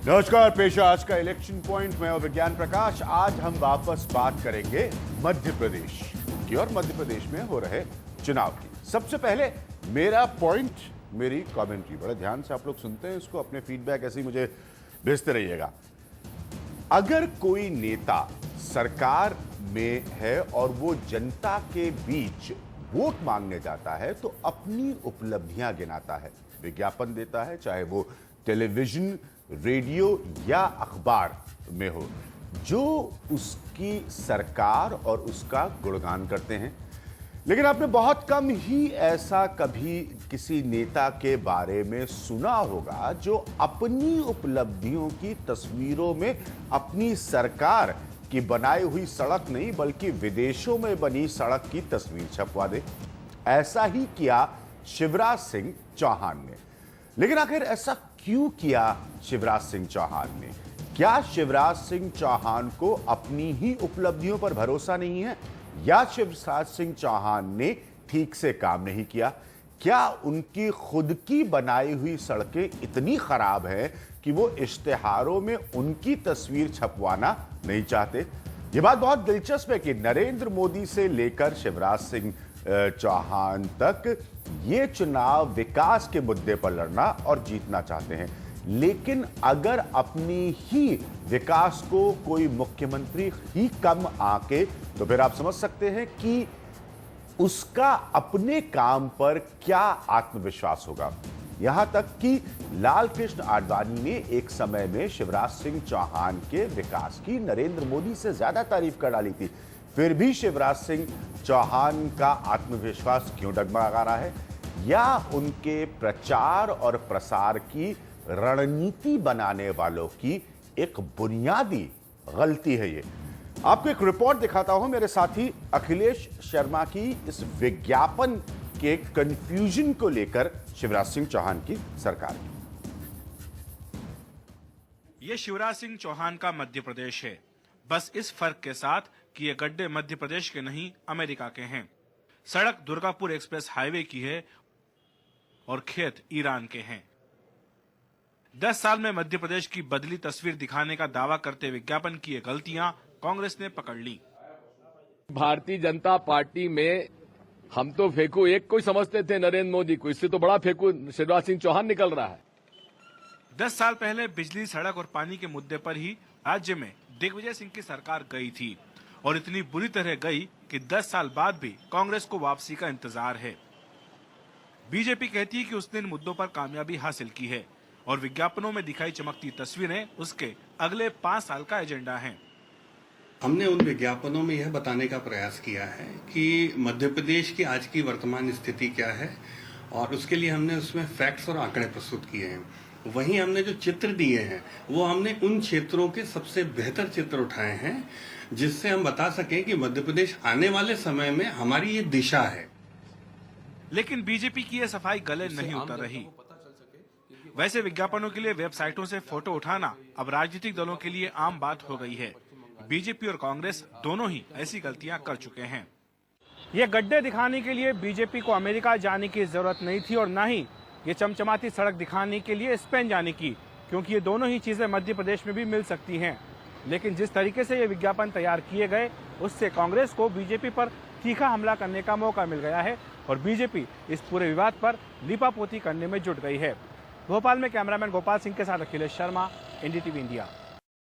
नमस्कार, पेश आज का इलेक्शन पॉइंट में और विज्ञान प्रकाश। आज हम वापस बात करेंगे मध्य प्रदेश की और मध्य प्रदेश में हो रहे चुनाव की। सबसे पहले मेरा पॉइंट, मेरी कमेंट्री बड़े ध्यान से आप लोग सुनते हैं इसको, अपने फीडबैक ऐसे ही मुझे भेजते रहिएगा। अगर कोई नेता सरकार में है और वो जनता के बीच वोट मांगने जाता है तो अपनी उपलब्धियां गिनाता है, विज्ञापन देता है, चाहे वो टेलीविजन, रेडियो या अखबार में हो, जो उसकी सरकार और उसका गुणगान करते हैं। लेकिन आपने बहुत कम ही ऐसा कभी किसी नेता के बारे में सुना होगा जो अपनी उपलब्धियों की तस्वीरों में अपनी सरकार की बनाई हुई सड़क नहीं बल्कि विदेशों में बनी सड़क की तस्वीर छपवा दे। ऐसा ही किया शिवराज सिंह चौहान ने। लेकिन आखिर ऐसा क्यों किया शिवराज सिंह चौहान ने? क्या शिवराज सिंह चौहान को अपनी ही उपलब्धियों पर भरोसा नहीं है, या शिवराज सिंह चौहान ने ठीक से काम नहीं किया? क्या उनकी खुद की बनाई हुई सड़कें इतनी खराब हैं कि वो इश्तिहारों में उनकी तस्वीर छपवाना नहीं चाहते? ये बात बहुत दिलचस्प है कि नरेंद्र मोदी से लेकर शिवराज सिंह चौहान तक ये चुनाव विकास के मुद्दे पर लड़ना और जीतना चाहते हैं। लेकिन अगर अपनी ही विकास को कोई मुख्यमंत्री ही कम आके, तो फिर आप समझ सकते हैं कि उसका अपने काम पर क्या आत्मविश्वास होगा। यहां तक कि लाल कृष्ण आडवाणी ने एक समय में शिवराज सिंह चौहान के विकास की नरेंद्र मोदी से ज्यादा तारीफ कर डाली थी। फिर भी शिवराज सिंह चौहान का आत्मविश्वास क्यों डगमगा रहा है? या उनके प्रचार और प्रसार की रणनीति बनाने वालों की एक बुनियादी गलती है ये। आपको एक रिपोर्ट दिखाता हूं मेरे साथी अखिलेश शर्मा की इस विज्ञापन के कंफ्यूजन को लेकर शिवराज सिंह चौहान की सरकार की। ये शिवराज सिंह चौहान का मध्य प्रदेश है, बस इस फर्क के साथ कि ये गड्ढे मध्य प्रदेश के नहीं अमेरिका के हैं। सड़क दुर्गापुर एक्सप्रेस हाईवे की है और खेत ईरान के हैं। 10 साल में मध्य प्रदेश की बदली तस्वीर दिखाने का दावा करते विज्ञापन की ये गलतियां कांग्रेस ने पकड़ ली। भारतीय जनता पार्टी में हम तो फेंकू एक को समझते थे नरेंद्र मोदी को, इससे तो बड़ा फेंकू शिवराज सिंह चौहान निकल रहा है। 10 साल पहले बिजली, सड़क और पानी के मुद्दे पर ही राज्य में दिग्विजय सिंह की सरकार गई थी और इतनी बुरी तरह गई कि 10 साल बाद भी कांग्रेस को वापसी का इंतजार है। बीजेपी कहती है कि उसने इन मुद्दों पर कामयाबी हासिल की है और विज्ञापनों में दिखाई चमकती तस्वीरें उसके अगले 5 साल का एजेंडा हैं। हमने उन विज्ञापनों में यह बताने का प्रयास किया है कि मध्य प्रदेश की आज की वर्तमान स्थिति क्या है और उसके लिए हमने उसमें फैक्ट्स और आंकड़े प्रस्तुत किए हैं। वहीं हमने जो चित्र दिए हैं वो हमने उन क्षेत्रों के सबसे बेहतर चित्र उठाए हैं जिससे हम बता सकें कि मध्य प्रदेश आने वाले समय में हमारी ये दिशा है। लेकिन बीजेपी की यह सफाई गले नहीं उतर रही। वैसे विज्ञापनों के लिए वेबसाइटों से फोटो उठाना अब राजनीतिक दलों के लिए आम बात हो गई है। बीजेपी और कांग्रेस दोनों ही ऐसी गलतियां कर चुके हैं। ये गड्ढे दिखाने के लिए बीजेपी को अमेरिका जाने की जरूरत नहीं थी और न ही ये चमचमाती सड़क दिखाने के लिए स्पेन जाने की, क्योंकि ये दोनों ही चीजें मध्य प्रदेश में भी मिल सकती हैं। लेकिन जिस तरीके से ये विज्ञापन तैयार किए गए उससे कांग्रेस को बीजेपी पर तीखा हमला करने का मौका मिल गया है और बीजेपी इस पूरे विवाद पर लीपापोती करने में जुट गई है। भोपाल में कैमरामैन गोपाल सिंह के साथ अखिलेश शर्मा, एनडीटीवी इंडिया।